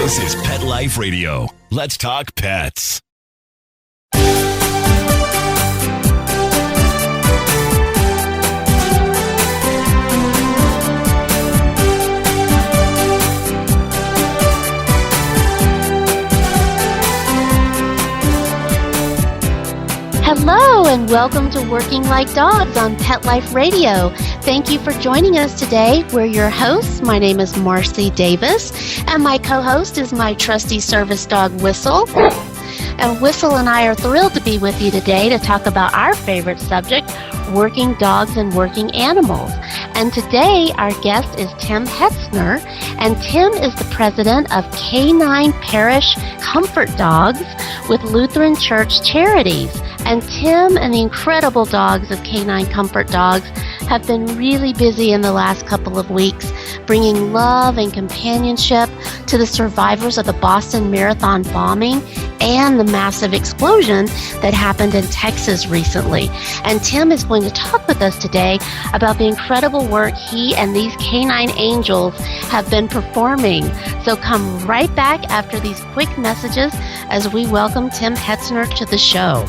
This is Pet Life Radio. Let's talk pets. Hello and welcome to Working Like Dogs on Pet Life Radio. Thank you for joining us today. We're your hosts. My name is Marcie Davis, and my co-host is my trusty service dog, Whistle. And Whistle and I are thrilled to be with you today to talk about our favorite subject, working dogs and working animals. And today our guest is Tim Hetzner, and Tim is the president of K-9 Parish Comfort Dogs with Lutheran Church Charities. And Tim and the incredible dogs of K-9 Comfort Dogs have been really busy in the last couple of weeks, bringing love and companionship to the survivors of the Boston Marathon bombing and the massive explosion that happened in Texas recently. And Tim is going to talk with us today about the incredible work he and these K-9 angels have been performing. So come right back after these quick messages as we welcome Tim Hetzner to the show.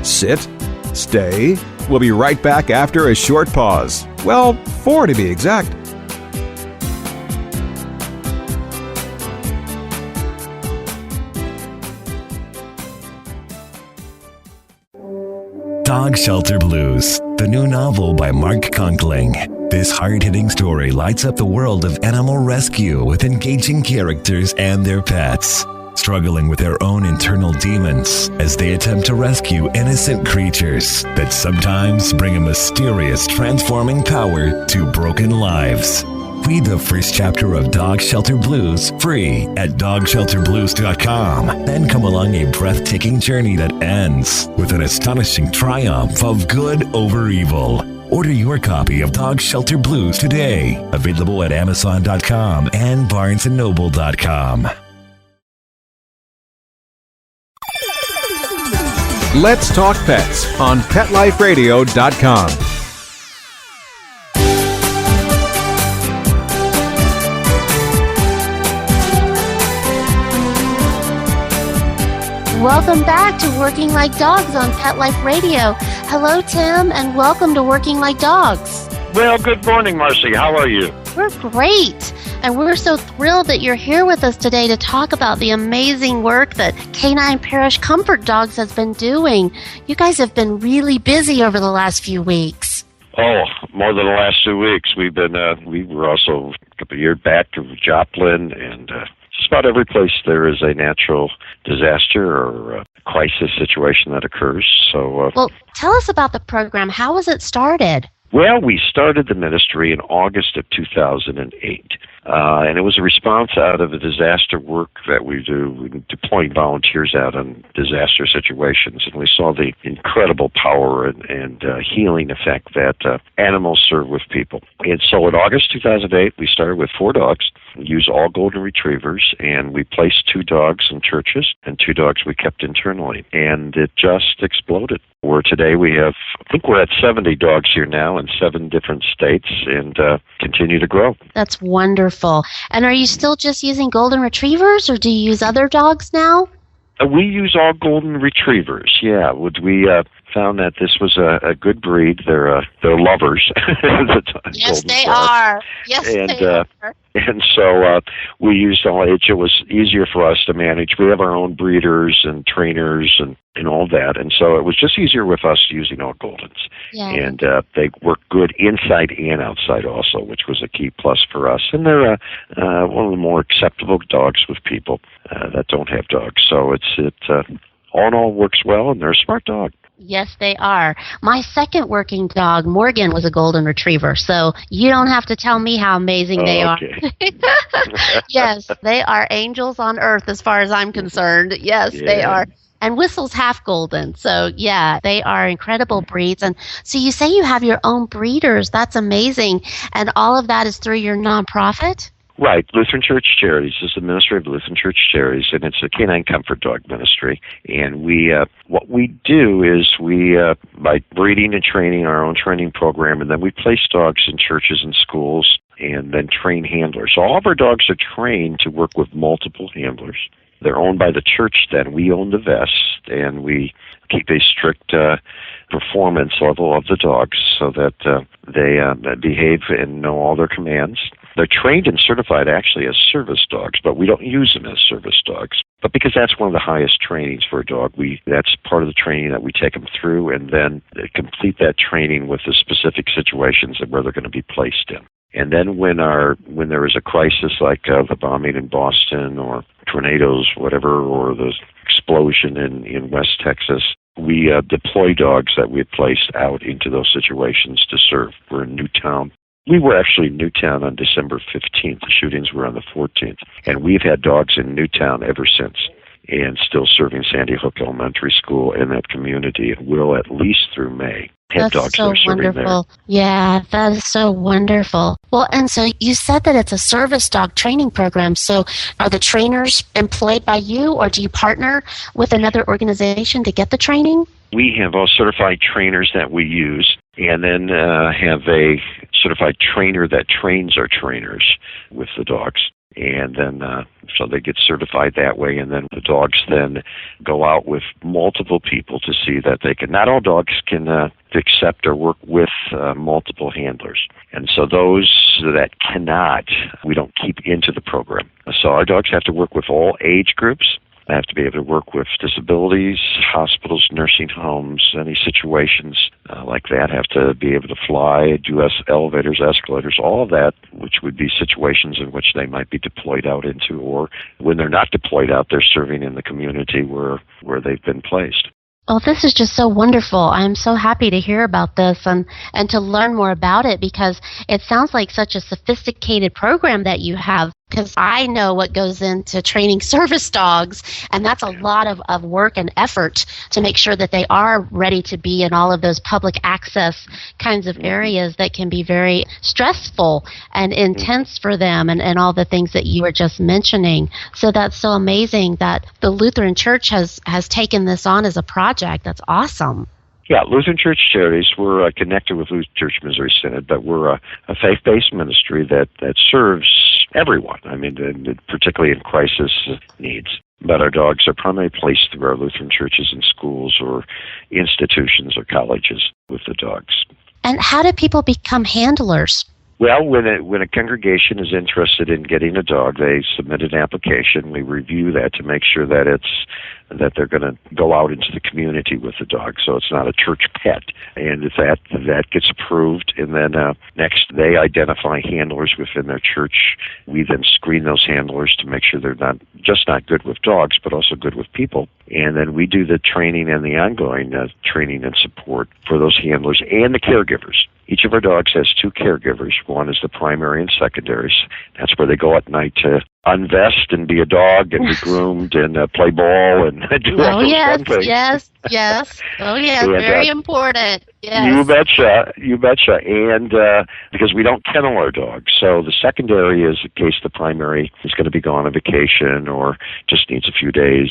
Sit, stay. We'll be right back after a short pause. Well, 4 to be exact. Dog Shelter Blues, the new novel by Mark Conkling. This hard-hitting story lights up the world of animal rescue with engaging characters and their pets, struggling with their own internal demons as they attempt to rescue innocent creatures that sometimes bring a mysterious transforming power to broken lives. Read the first chapter of Dog Shelter Blues free at dogshelterblues.com. Then come along a breathtaking journey that ends with an astonishing triumph of good over evil. Order your copy of Dog Shelter Blues today. Available at Amazon.com and BarnesandNoble.com. Let's talk pets on PetLifeRadio.com. Welcome back to Working Like Dogs on Pet Life Radio. Hello, Tim, and welcome to Working Like Dogs. Well, good morning, Marcie. How are you? We're great, and we're so thrilled that you're here with us today to talk about the amazing work that K-9 Parish Comfort Dogs has been doing. You guys have been really busy over the last few weeks. Oh, more than the last 2 weeks. We were also a couple of years back to Joplin, and just about every place there is a natural disaster or a crisis situation that occurs. So, well, tell us about the program. How was it started? Well, we started the ministry in August of 2008, and it was a response out of the disaster work that we do, deploying volunteers out on disaster situations, and we saw the incredible power and healing effect that animals serve with people. And so in August 2008, we started with 4 dogs. We used all golden retrievers, and we placed 2 dogs in churches and 2 dogs we kept internally, and it just exploded. Where today we have, I think we're at 70 dogs here now in 7 different states, and continue to grow. That's wonderful. And are you still just using golden retrievers, or do you use other dogs now? We use all golden retrievers, yeah. We found that this was a good breed. They're lovers. Yes, they are. Yes, they are. And so we used all H. It was easier for us to manage. We have our own breeders and trainers and all that. And so it was just easier with us using all Goldens. Yeah. And they work good inside and outside also, which was a key plus for us. And they're one of the more acceptable dogs with people that don't have dogs. So it all in all works well, and they're a smart dog. Yes, they are. My second working dog, Morgan, was a golden retriever, so you don't have to tell me how amazing they are. Yes, they are angels on earth as far as I'm concerned. Yes, yeah. They are. And Whistle's half golden, so yeah, they are incredible breeds. And so you say you have your own breeders. That's amazing. And all of that is through your nonprofit? Right. Lutheran Church Charities is the ministry of Lutheran Church Charities, and it's a K-9 Comfort Dog ministry. And we, what we do is we, by breeding and training our own training program, and then we place dogs in churches and schools and then train handlers. So all of our dogs are trained to work with multiple handlers. They're owned by the church then. We own the vest, and we keep a strict performance level of the dogs so that they behave and know all their commands. They're trained and certified actually as service dogs, but we don't use them as service dogs. But because that's one of the highest trainings for a dog, that's part of the training that we take them through, and then complete that training with the specific situations and where they're going to be placed in. And then when there is a crisis like the bombing in Boston or tornadoes, whatever, or the explosion in West Texas, we deploy dogs that we had placed out into those situations to serve. We're in Newtown. We were actually in Newtown on December 15th. The shootings were on the 14th. And we've had dogs in Newtown ever since, and still serving Sandy Hook Elementary School in that community, and will at least through May. That's so wonderful. Yeah, that is so wonderful. Well, and so you said that it's a service dog training program. So are the trainers employed by you, or do you partner with another organization to get the training? We have all certified trainers that we use, and then have a certified trainer that trains our trainers with the dogs. And then, so they get certified that way, and then the dogs then go out with multiple people to see that they can, not all dogs can accept or work with multiple handlers. And so those that cannot, we don't keep into the program. So our dogs have to work with all age groups. They have to be able to work with disabilities, hospitals, nursing homes, any situations like that. Have to be able to fly, do elevators, escalators, all of that, which would be situations in which they might be deployed out into, or when they're not deployed out, they're serving in the community where they've been placed. Oh, this is just so wonderful. I'm so happy to hear about this and to learn more about it, because it sounds like such a sophisticated program that you have, because I know what goes into training service dogs, and that's a lot of work and effort to make sure that they are ready to be in all of those public access kinds of areas that can be very stressful and intense for them, and all the things that you were just mentioning. So that's so amazing that the Lutheran Church has taken this on as a project. That's awesome. Yeah, Lutheran Church Charities, we're connected with Lutheran Church Missouri Synod, but we're a faith-based ministry that serves everyone, I mean, particularly in crisis needs. But our dogs are primarily placed through our Lutheran churches and schools or institutions or colleges with the dogs. And how do people become handlers? Well, when a congregation is interested in getting a dog, they submit an application. We review that to make sure that they're going to go out into the community with the dog, so it's not a church pet. And if that gets approved, and then next they identify handlers within their church, we then screen those handlers to make sure they're not good with dogs, but also good with people. And then we do the training and the ongoing training and support for those handlers and the caregivers. Each of our dogs has two caregivers. One is the primary and secondaries. That's where they go at night to unvest and be a dog and be groomed and play ball and do all those fun things. Yes. Oh, yes, and, very important. Yes. You betcha. And because we don't kennel our dogs, so the secondary is in case the primary is going to be gone on vacation or just needs a few days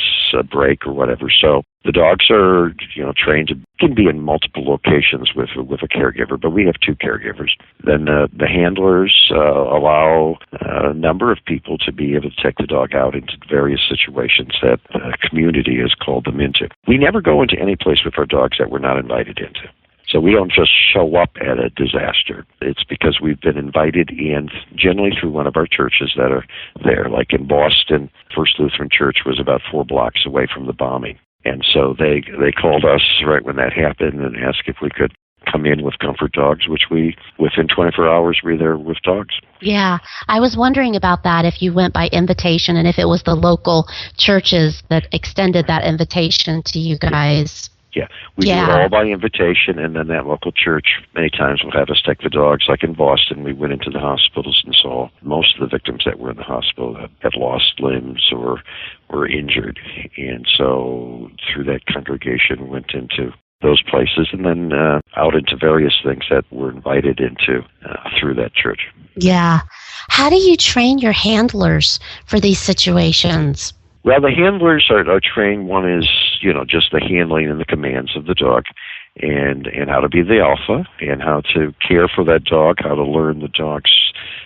break or whatever. So the dogs are, trained to can be in multiple locations with a caregiver, but we have two caregivers. Then the handlers allow a number of people to be able to take the dog out into various situations that the community has called them into. We never go into any place with our dogs that we're not invited into. So we don't just show up at a disaster. It's because we've been invited in, generally through one of our churches that are there. Like in Boston, First Lutheran Church was about 4 blocks away from the bombing. And so they called us right when that happened and asked if we could come in with comfort dogs, which within 24 hours, we were there with dogs. Yeah, I was wondering about that, if you went by invitation and if it was the local churches that extended that invitation to you guys. Yeah, we do it all by invitation, and then that local church many times will have us take the dogs. Like in Boston, we went into the hospitals and saw most of the victims that were in the hospital had lost limbs or were injured. And so through that congregation, went into those places and then out into various things that were invited into through that church. Yeah. How do you train your handlers for these situations? Well, the handlers are trained. One is, just the handling and the commands of the dog and how to be the alpha and how to care for that dog, how to learn the dog's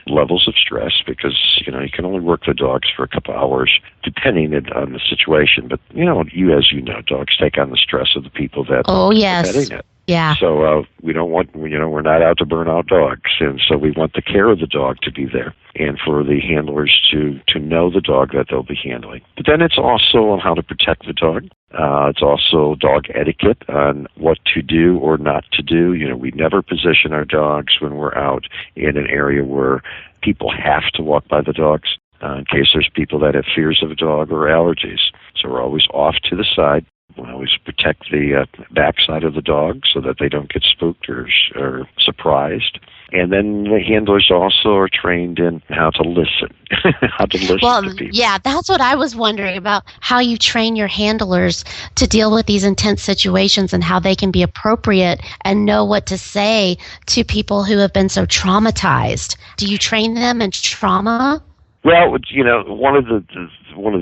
levels of stress because, you can only work the dogs for a couple hours depending on the situation. But, as you know, dogs take on the stress of the people that Oh, yes. are petting it. Yeah. So we don't want, we're not out to burn out dogs. And so we want the care of the dog to be there and for the handlers to know the dog that they'll be handling. But then it's also on how to protect the dog. It's also dog etiquette on what to do or not to do. We never position our dogs when we're out in an area where people have to walk by the dogs in case there's people that have fears of a dog or allergies. So we're always off to the side. We always protect the backside of the dog so that they don't get spooked or surprised. And then the handlers also are trained in how to listen, to people. Yeah, that's what I was wondering about, how you train your handlers to deal with these intense situations and how they can be appropriate and know what to say to people who have been so traumatized. Do you train them in trauma? Well, one of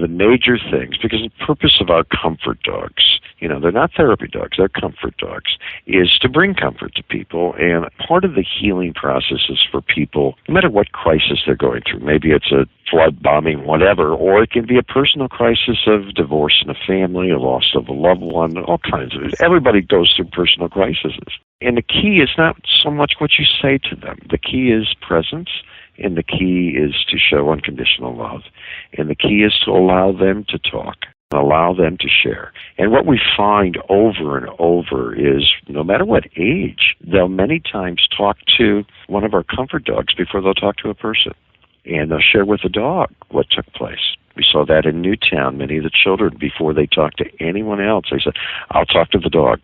the major things, because the purpose of our comfort dogs, they're not therapy dogs, they're comfort dogs, is to bring comfort to people. And part of the healing process is for people, no matter what crisis they're going through. Maybe it's a flood, bombing, whatever, or it can be a personal crisis of divorce in a family, a loss of a loved one, all kinds of it. Everybody goes through personal crises. And the key is not so much what you say to them. The key is presence. And the key is to show unconditional love. And the key is to allow them to talk, allow them to share. And what we find over and over is, no matter what age, they'll many times talk to one of our comfort dogs before they'll talk to a person. And they'll share with the dog what took place. We saw that in Newtown. Many of the children, before they talk to anyone else, they said, I'll talk to the dog.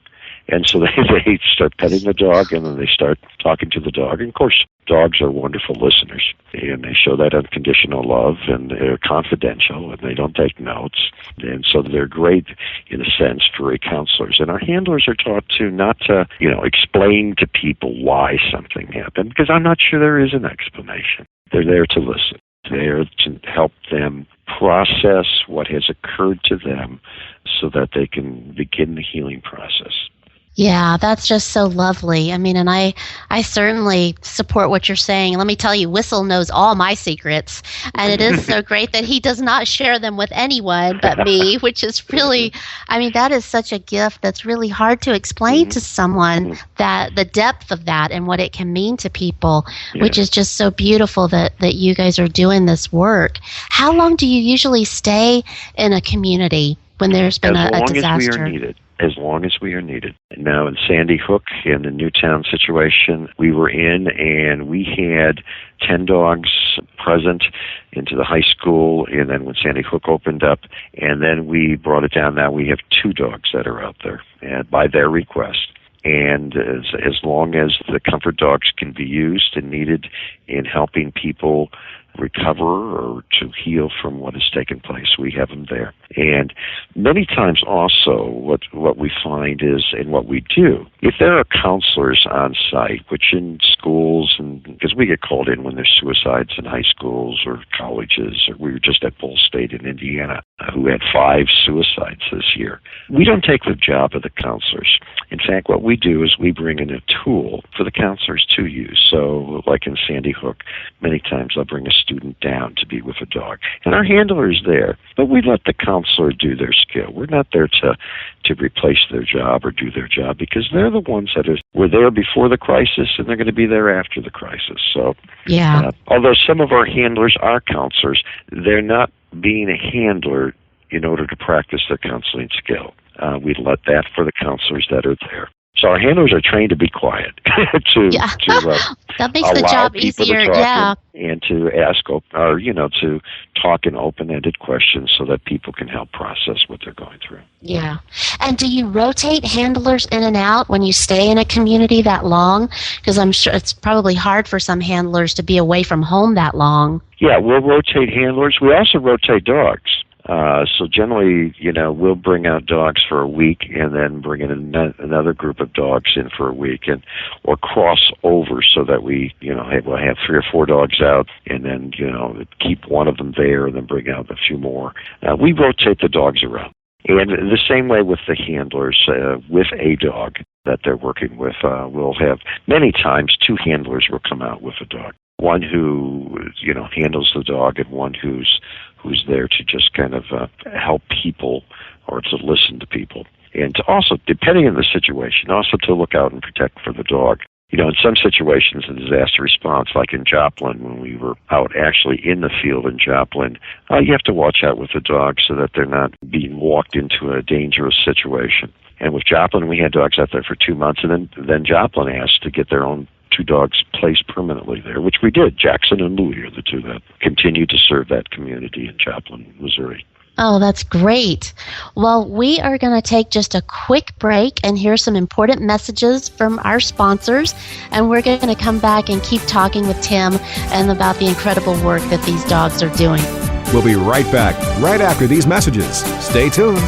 And so they start petting the dog, and then they start talking to the dog. And, of course, dogs are wonderful listeners, and they show that unconditional love, and they're confidential, and they don't take notes. And so they're great, in a sense, for counselors. And our handlers are taught to not to, explain to people why something happened, because I'm not sure there is an explanation. They're there to listen. They're to help them process what has occurred to them so that they can begin the healing process. Yeah, that's just so lovely. I mean, and I certainly support what you're saying. Let me tell you, Whistle knows all my secrets, and it is so great that he does not share them with anyone but me, which is really, I mean, that is such a gift that's really hard to explain to someone, that the depth of that and what it can mean to people, which is just so beautiful that you guys are doing this work. How long do you usually stay in a community when there's been a disaster? As long as we are needed. Now, in Sandy Hook, in the Newtown situation, we were in, and we had 10 dogs present into the high school, and then when Sandy Hook opened up, and then we brought it down. Now we have 2 dogs that are out there, and by their request. And as long as the comfort dogs can be used and needed in helping people recover or to heal from what has taken place, we have them there. And many times also what we find is, and what we do, if there are counselors on site, which in schools, and because we get called in when there's suicides in high schools or colleges, or we were just at Bull State in Indiana, who had 5 suicides this year. We don't take the job of the counselors. In fact, what we do is we bring in a tool for the counselors to use. So like in Sandy Hook, many times I'll bring a student down to be with a dog. And our handler is there, but we let the counselor do their skill. We're not there to replace their job or do their job, because they're the ones that were there before the crisis, and they're going to be there after the crisis. So although some of our handlers are counselors, they're not being a handler in order to practice their counseling skill. We let that for the counselors that are there. So our handlers are trained to be quiet, that makes the job easier. And to ask, to talk in open-ended questions so that people can help process what they're going through. Yeah. And do you rotate handlers in and out when you stay in a community that long? Because I'm sure it's probably hard for some handlers to be away from home that long. Yeah, we'll rotate handlers. We also rotate dogs. So generally, we'll bring out dogs for a week and then bring in another group of dogs in for a week, or cross over so that we'll have 3 or 4 dogs out and then, keep one of them there and then bring out a few more. We rotate the dogs around. And the same way with the handlers, with a dog that they're working with, we'll have many times 2 handlers will come out with a dog. one who, handles the dog and one who's there to just kind of help people or to listen to people. And to also, depending on the situation, also to look out and protect for the dog. In some situations in disaster response, like in Joplin, when we were out actually in the field in Joplin, you have to watch out with the dogs so that they're not being walked into a dangerous situation. And with Joplin, we had dogs out there for 2 months, and then Joplin asked to get their own 2 dogs placed permanently there, which we did. Jackson and Louie are the 2 that continue to serve that community in Joplin, Missouri. Oh, that's great. Well, we are going to take just a quick break and hear some important messages from our sponsors, and we're going to come back and keep talking with Tim and about the incredible work that these dogs are doing. We'll be right back, right after these messages. Stay tuned.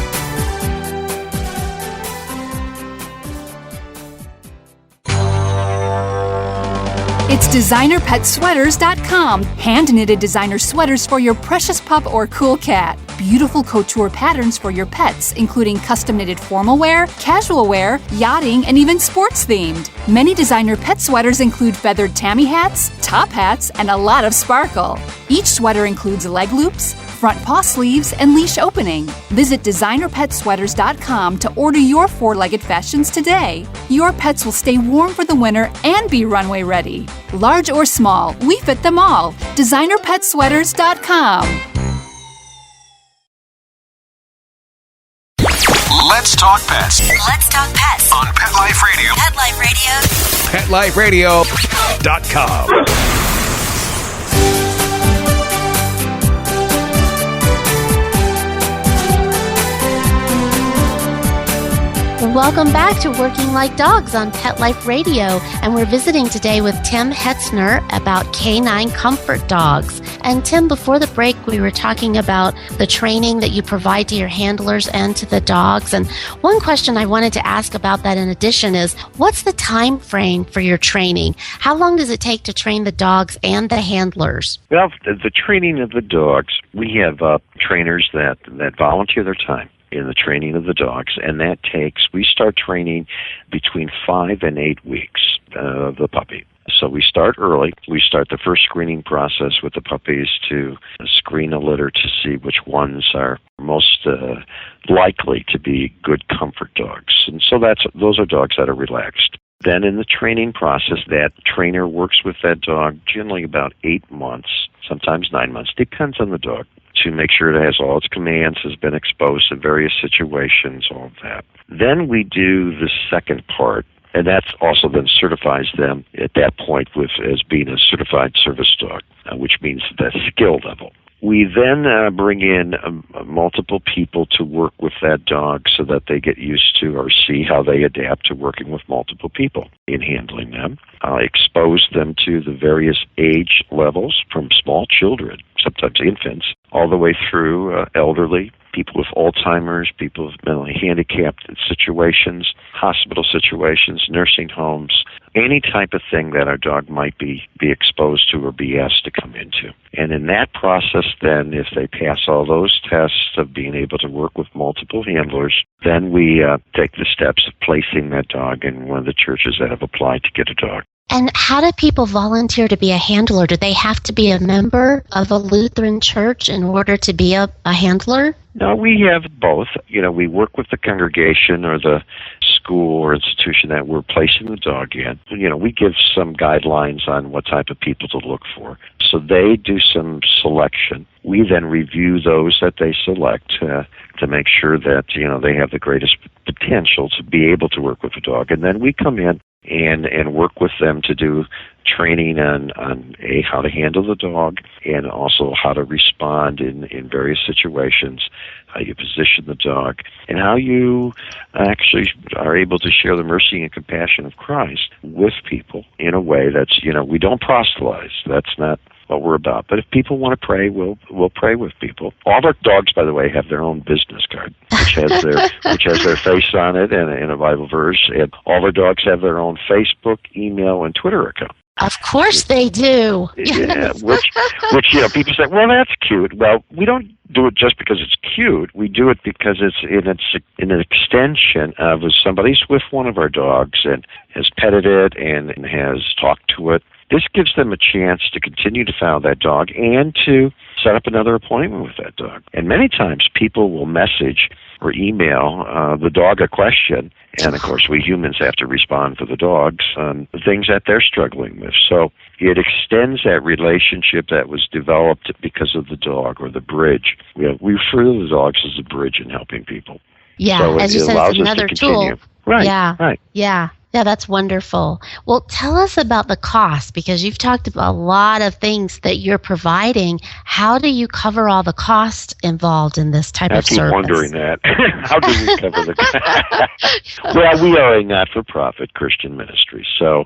It's DesignerPetSweaters.com. Hand-knitted designer sweaters for your precious pup or cool cat. Beautiful couture patterns for your pets, including custom-knitted formal wear, casual wear, yachting, and even sports-themed. Many designer pet sweaters include feathered tammy hats, top hats, and a lot of sparkle. Each sweater includes leg loops, front paw sleeves, and leash opening. Visit DesignerPetSweaters.com to order your 4-legged fashions today. Your pets will stay warm for the winter and be runway ready. Large or small, we fit them all. DesignerPetSweaters.com. Let's talk pets. Let's talk pets On Pet Life Radio. Pet Life Radio. PetLifeRadio.com. Welcome back to Working Like Dogs on Pet Life Radio, and we're visiting today with Tim Hetzner about K-9 comfort dogs. And Tim, before the break, we were talking about the training that you provide to your handlers and to the dogs. And one question I wanted to ask about that in addition is, what's the time frame for your training? How long does it take to train the dogs and the handlers? Well, the training of the dogs, we have trainers that volunteer their time in the training of the dogs, and we start training between 5 and 8 weeks of the puppy. So we start early. We start the first screening process with the puppies to screen a litter to see which ones are most likely to be good comfort dogs. And so those are dogs that are relaxed. Then in the training process, that trainer works with that dog generally about 8 months, sometimes 9 months, depends on the dog, to make sure it has all its commands, has been exposed to various situations, all of that. Then we do the second part, and that also then certifies them at that point as being a certified service dog, which means the skill level. We then bring in multiple people to work with that dog so that they get used to or see how they adapt to working with multiple people in handling them. Expose them to the various age levels from small children, sometimes infants, all the way through elderly, people with Alzheimer's, people with mentally handicapped situations, hospital situations, nursing homes, any type of thing that our dog might be exposed to or be asked to come into. And in that process, then, if they pass all those tests of being able to work with multiple handlers, then we take the steps of placing that dog in one of the churches that have applied to get a dog. And how do people volunteer to be a handler? Do they have to be a member of a Lutheran church in order to be a handler? No, we have both. We work with the congregation or the school or institution that we're placing the dog in. We give some guidelines on what type of people to look for. So they do some selection. We then review those that they select to make sure that, they have the greatest potential to be able to work with the dog. And then we come in and work with them to do training on how to handle the dog and also how to respond in various situations, how you position the dog, and how you actually are able to share the mercy and compassion of Christ with people in a way that's, we don't proselytize. That's not what we're about. But if people want to pray, we'll pray with people. All our dogs, by the way, have their own business card, which has their face on it and a Bible verse. And all our dogs have their own Facebook, email, and Twitter account. Of course they do. Yeah, which people say, well, that's cute. Well, we don't do it just because it's cute. We do it because it's in an extension of if somebody's with one of our dogs and has petted it and has talked to it, this gives them a chance to continue to follow that dog and to set up another appointment with that dog. And many times people will message or email the dog a question, and of course we humans have to respond for the dogs on the things that they're struggling with. So it extends that relationship that was developed because of the dog, or the bridge. We refer to the dogs as a bridge in helping people. Yeah, so as you said, it's another tool. Right, yeah, right. Yeah. Yeah, that's wonderful. Well, tell us about the cost, because you've talked about a lot of things that you're providing. How do you cover all the cost involved in this type of service? I keep wondering that. How do we cover the cost? Well, we are a not-for-profit Christian ministry. So,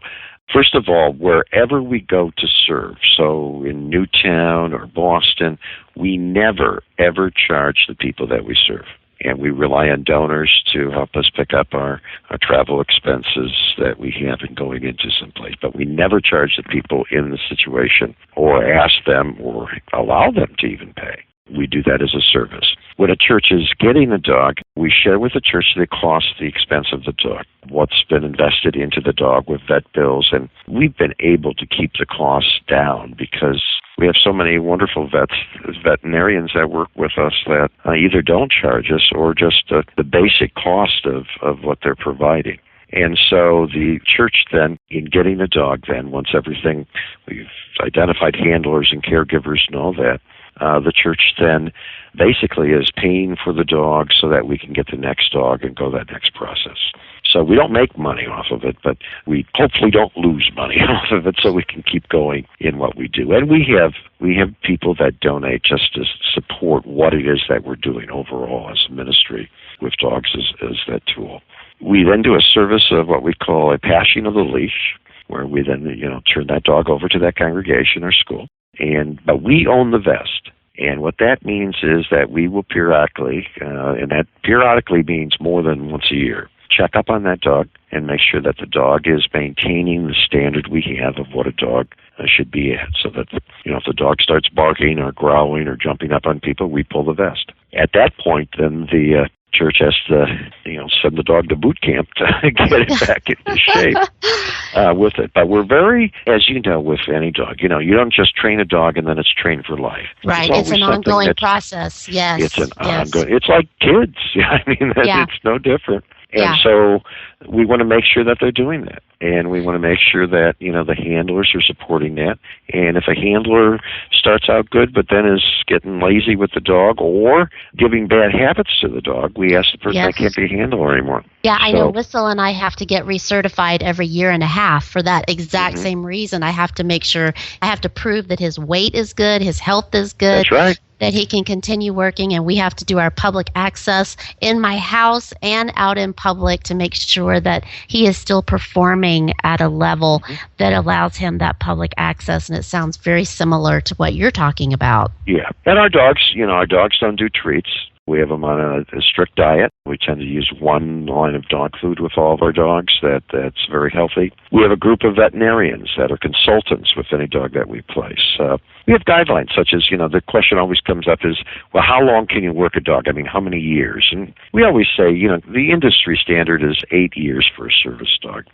first of all, wherever we go to serve, so in Newtown or Boston, we never, ever charge the people that we serve. And we rely on donors to help us pick up our travel expenses that we have in going into someplace. But we never charge the people in the situation, or ask them, or allow them to even pay. We do that as a service. When a church is getting a dog, we share with the church the cost, the expense of the dog, what's been invested into the dog with vet bills. And we've been able to keep the costs down because we have so many wonderful veterinarians that work with us that either don't charge us, or just the basic cost of what they're providing. And so the church then, in getting the dog then, once everything, we've identified handlers and caregivers and all that, the church then basically is paying for the dog so that we can get the next dog and go that next process. So we don't make money off of it, but we hopefully don't lose money off of it, so we can keep going in what we do. And we have people that donate just to support what it is that we're doing overall as a ministry with dogs as that tool. We then do a service of what we call a passing of the leash, where we then turn that dog over to that congregation or school. But we own the vest. And what that means is that we will periodically, and that periodically means more than once a year, check up on that dog and make sure that the dog is maintaining the standard we have of what a dog should be at. So that, if the dog starts barking or growling or jumping up on people, we pull the vest. At that point, then the church has to, send the dog to boot camp to get it back into shape with it. But we're very, as you know, with any dog, you don't just train a dog and then it's trained for life. Right, it's an ongoing process, yes. It's an ongoing, it's like kids. It's no different. And so we want to make sure that they're doing that. And we want to make sure that, the handlers are supporting that. And if a handler starts out good but then is getting lazy with the dog or giving bad habits to the dog, we ask the person that can't be a handler anymore. Yeah, I know Whistle and I have to get recertified every year and a half for that exact same reason. I have to make sure, I have to prove that his weight is good, his health is good. That's right. That he can continue working, and we have to do our public access in my house and out in public to make sure that he is still performing at a level that allows him that public access, and it sounds very similar to what you're talking about. Yeah, and our dogs don't do treats. We have them on a strict diet. We tend to use one line of dog food with all of our dogs. That's very healthy. We have a group of veterinarians that are consultants with any dog that we place. We have guidelines such as, the question always comes up is, well, how long can you work a dog? I mean, how many years? And we always say, the industry standard is 8 years for a service dog.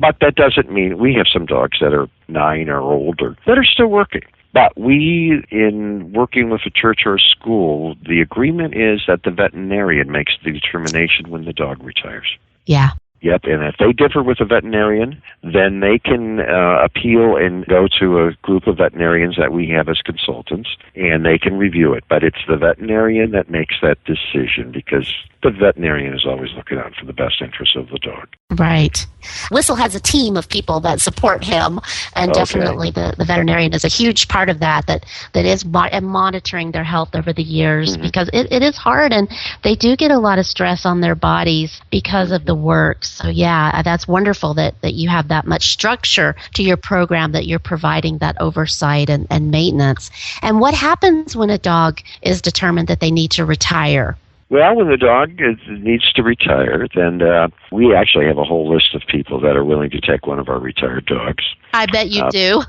But that doesn't mean we have some dogs that are 9 or older that are still working. But we, in working with a church or a school, the agreement is that the veterinarian makes the determination when the dog retires. Yeah. Yep, and if they differ with a veterinarian, then they can appeal and go to a group of veterinarians that we have as consultants, and they can review it. But it's the veterinarian that makes that decision because the veterinarian is always looking out for the best interests of the dog. Right. Whistle has a team of people that support him, and definitely the veterinarian is a huge part of that is monitoring their health over the years because it is hard, and they do get a lot of stress on their bodies because of the work. So, that's wonderful that you have that much structure to your program, that you're providing that oversight and maintenance. And what happens when a dog is determined that they need to retire? Well, when the dog needs to retire, then we actually have a whole list of people that are willing to take one of our retired dogs. I bet you do.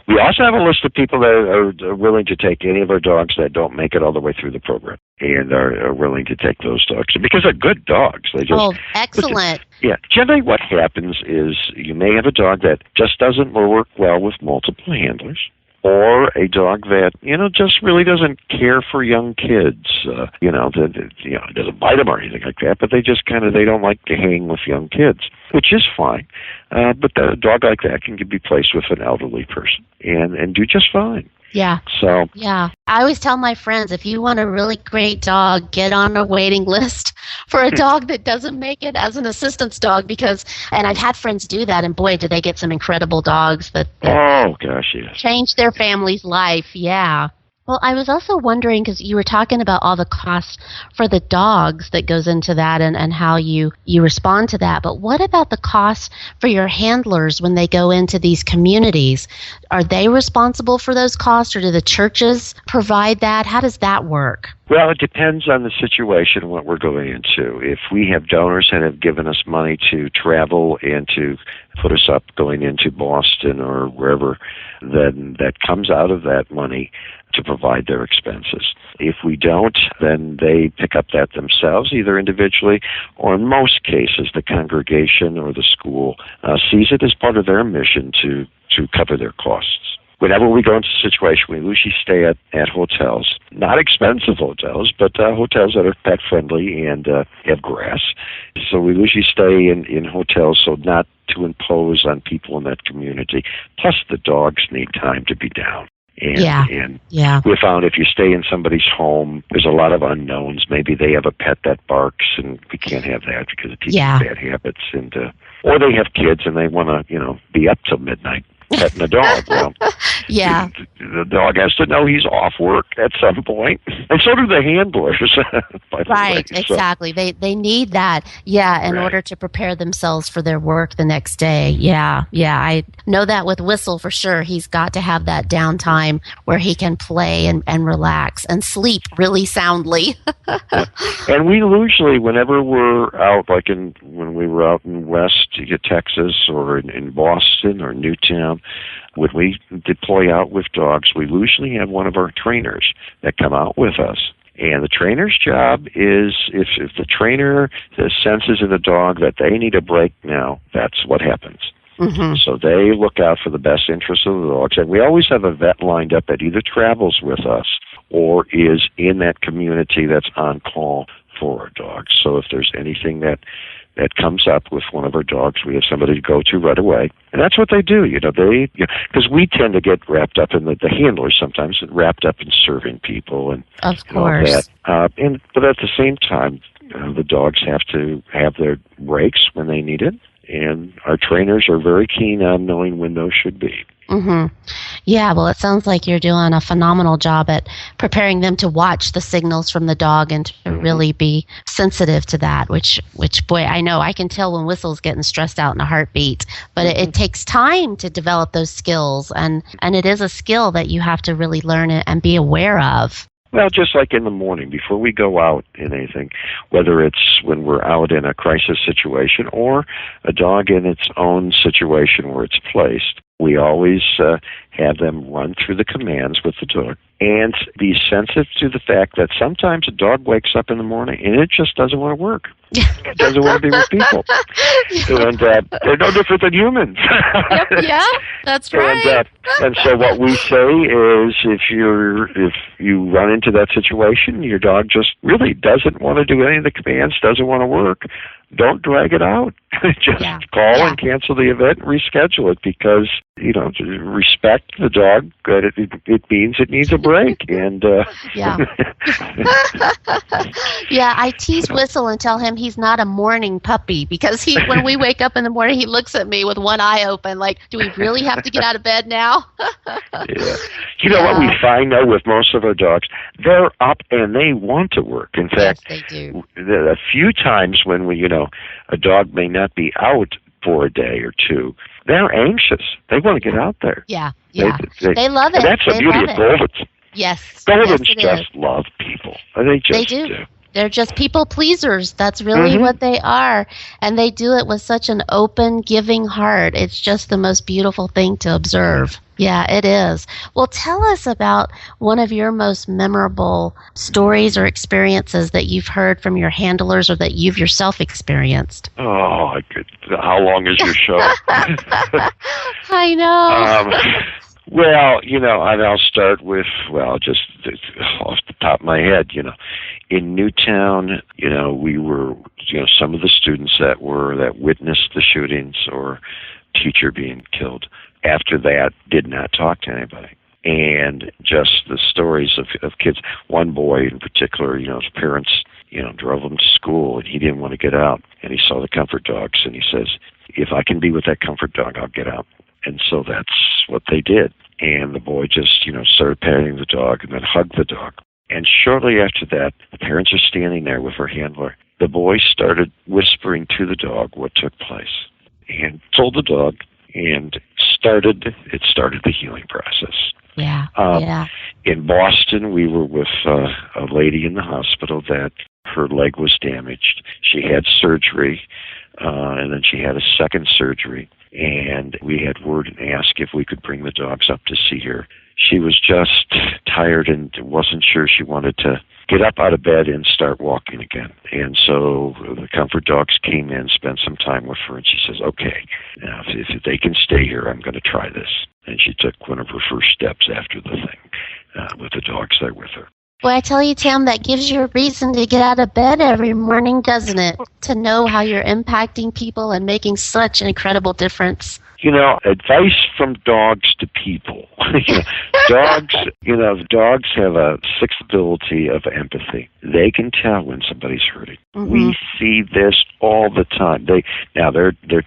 We also have a list of people that are willing to take any of our dogs that don't make it all the way through the program, and are willing to take those dogs because they're good dogs. They just excellent. Yeah. Generally what happens is you may have a dog that just doesn't work well with multiple handlers, or a dog that, just really doesn't care for young kids. It doesn't bite them or anything like that, but they just they don't like to hang with young kids, which is fine. But a dog like that can be placed with an elderly person and do just fine. Yeah. So. Yeah. I always tell my friends, if you want a really great dog, get on a waiting list for a dog that doesn't make it as an assistance dog and I've had friends do that, and boy, do they get some incredible dogs that oh, gosh, yes. change their family's life. Yeah. Well, I was also wondering, because you were talking about all the costs for the dogs that goes into that and how you respond to that. But what about the costs for your handlers when they go into these communities? Are they responsible for those costs, or do the churches provide that? How does that work? Well, it depends on the situation, what we're going into. If we have donors that have given us money to travel and to put us up going into Boston or wherever, then that comes out of that money to provide their expenses. If we don't, then they pick up that themselves, either individually or in most cases the congregation or the school sees it as part of their mission to cover their costs. Whenever we go into a situation, we usually stay at hotels, not expensive hotels, but hotels that are pet-friendly and have grass. So we usually stay in hotels so not to impose on people in that community. Plus, the dogs need time to be down. And we found if you stay in somebody's home, there's a lot of unknowns. Maybe they have a pet that barks, and we can't have that because it teaches bad habits. And or they have kids and they want to, be up till midnight petting the dog. Well, the dog has to know he's off work at some point, and so do the handlers. Right, exactly. They need that, in order to prepare themselves for their work the next day. Yeah. I know that with Whistle for sure. He's got to have that downtime where he can play and relax and sleep really soundly. And we usually, whenever we're out, like when we were out in West Texas or in Boston or Newtown, when we deploy out with dogs, we usually have one of our trainers that come out with us. And the trainer's job is, if the trainer senses in the dog that they need a break now, that's what happens. Mm-hmm. So they look out for the best interests of the dogs. And we always have a vet lined up that either travels with us or is in that community that's on call for our dogs. So if there's anything that comes up with one of our dogs, we have somebody to go to right away. And that's what they do, because we tend to get wrapped up in the handlers sometimes, wrapped up in serving people and of course. All that. But at the same time, the dogs have to have their breaks when they need it, and our trainers are very keen on knowing when those should be. Mm-hmm. Yeah, well, it sounds like you're doing a phenomenal job at preparing them to watch the signals from the dog and to really be sensitive to that, which boy, I know I can tell when Whistle's getting stressed out in a heartbeat, but it takes time to develop those skills, and it is a skill that you have to really learn and be aware of. Well, just like in the morning, before we go out in anything, whether it's when we're out in a crisis situation or a dog in its own situation where it's placed, we always have them run through the commands with the dog and be sensitive to the fact that sometimes a dog wakes up in the morning and it just doesn't want to work. It doesn't want to be with people. And they're no different than humans. Yep, yeah, that's right. And so what we say is if you run into that situation, your dog just really doesn't want to do any of the commands, doesn't want to work, don't drag it out. Just call and cancel the event and reschedule it, because, to respect the dog, it means it needs a break. And I tease Whistle and tell him he's not a morning puppy, because when we wake up in the morning, he looks at me with one eye open like, do we really have to get out of bed now? What we find, though, with most of our dogs, they're up and they want to work. In fact, they do. A few times when a dog may not be out for a day or two, they're anxious. They want to get out there. Yeah. They love it. And that's the beauty of Goldens. Yes. Goldens just love people. They just do. They're just people pleasers. That's really what they are. And they do it with such an open, giving heart. It's just the most beautiful thing to observe. Yeah, it is. Well, tell us about one of your most memorable stories or experiences that you've heard from your handlers or that you've yourself experienced. Oh, how long is your show? I know. Well, and I'll start with, just off the top of my head, in Newtown, we were, some of the students that witnessed the shootings or teacher being killed, after that did not talk to anybody. And just the stories of kids. One boy in particular, his parents, drove him to school and he didn't want to get out. And he saw the comfort dogs and he says, if I can be with that comfort dog, I'll get out. And so that's what they did. And the boy just, started patting the dog and then hugged the dog. And shortly after that, the parents are standing there with her handler. The boy started whispering to the dog what took place and told the dog, and it started the healing process. Yeah. In Boston, we were with a lady in the hospital that her leg was damaged. She had surgery, and then she had a second surgery. And we had word and asked if we could bring the dogs up to see her. She was just tired and wasn't sure she wanted to get up out of bed and start walking again. And so the comfort dogs came in, spent some time with her, and she says, okay, now if they can stay here, I'm going to try this. And she took one of her first steps after the thing with the dogs there with her. Boy, I tell you, Tim, that gives you a reason to get out of bed every morning, doesn't it? To know how you're impacting people and making such an incredible difference. Advice from dogs to people. Dogs have a sixth ability of empathy. They can tell when somebody's hurting. Mm-hmm. We see this all the time. They're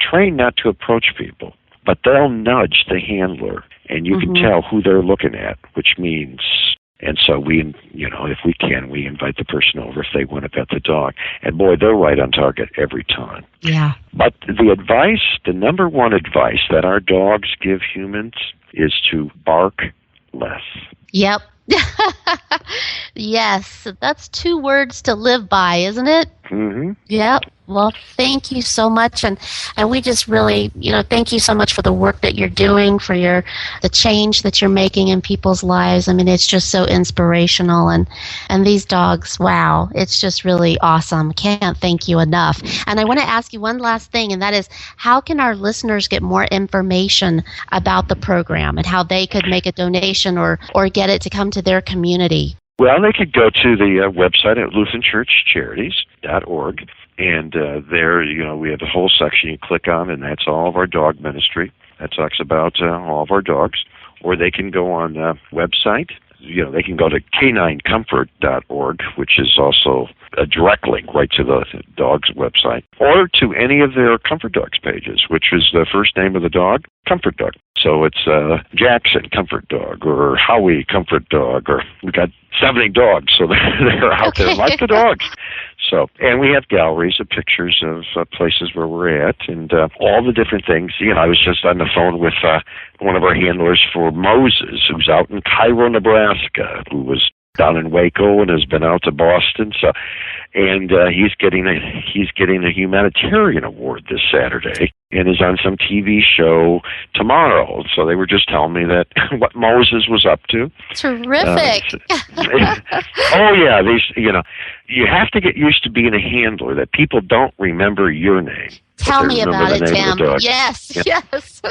trained not to approach people, but they'll nudge the handler, and you can tell who they're looking at, which means. And so we, if we can, we invite the person over if they want to pet the dog. And boy, they're right on target every time. Yeah. But the number one advice that our dogs give humans is to bark less. Yep. Yes, that's 2 words to live by, isn't it? Mm-hmm. Yep. Well, thank you so much, and we just really, thank you so much for the work that you're doing, for the change that you're making in people's lives. I mean, it's just so inspirational, and these dogs, wow, it's just really awesome. Can't thank you enough. And I want to ask you one last thing, and that is, how can our listeners get more information about the program and how they could make a donation or get it to come to their community? Well, they could go to the website at LutheranChurchCharities.org. And there, we have a whole section you click on, and that's all of our dog ministry. That talks about all of our dogs. Or they can go on the website. They can go to K9comfort.org, which is also a direct link right to the dog's website, or to any of their Comfort Dogs pages, which is the first name of the dog, Comfort Dog. So it's Jackson Comfort Dog, or Howie Comfort Dog, or we've got 70 dogs, so they're out there like the dogs. So, and we have galleries of pictures of places where we're at, and all the different things. I was just on the phone with one of our handlers for Moses, who's out in Cairo, Nebraska, who was down in Waco and has been out to Boston. So, and he's getting a humanitarian award this Saturday, and is on some TV show tomorrow. So they were just telling me that what Moses was up to. Terrific. Oh yeah, you have to get used to being a handler that people don't remember your name. Tell me about it, Tim. Yes, yeah. Yes.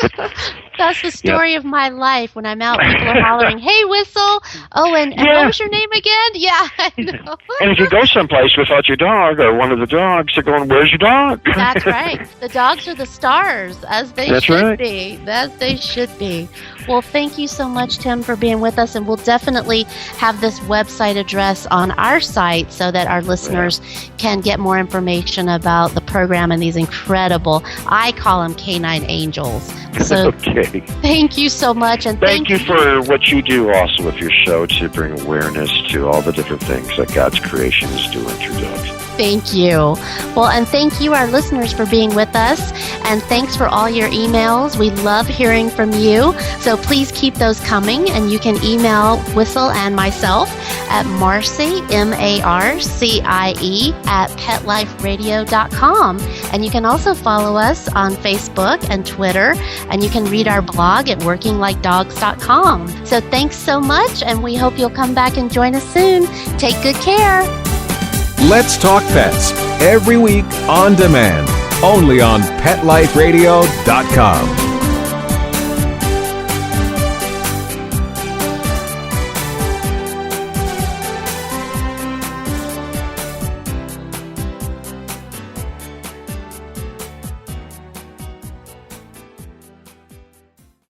That's the story of my life. When I'm out, people are hollering, "Hey, Whistle!" Oh, and what was your name again? Yeah, I know. And if you go someplace without your dog or one of the dogs, they're going, "Where's your dog?" That's right. The dogs are the stars, as they should be. As they should be. Well, thank you so much, Tim, for being with us, and we'll definitely have this website address on our site so that our listeners can get more information about the program and these incredible, I call them K-9 angels. So okay. Thank you so much. And thank you for what you do also with your show to bring awareness to all the different things that God's creation is doing through dogs. Thank you. Well, and thank you, our listeners, for being with us. And thanks for all your emails. We love hearing from you. So please keep those coming. And you can email Whistle and myself at Marcie, Marcie, at PetLifeRadio.com. And you can also follow us on Facebook and Twitter, and you can read our blog at WorkingLikeDogs.com. So thanks so much, and we hope you'll come back and join us soon. Take good care. Let's Talk Pets, every week on demand, only on PetLifeRadio.com.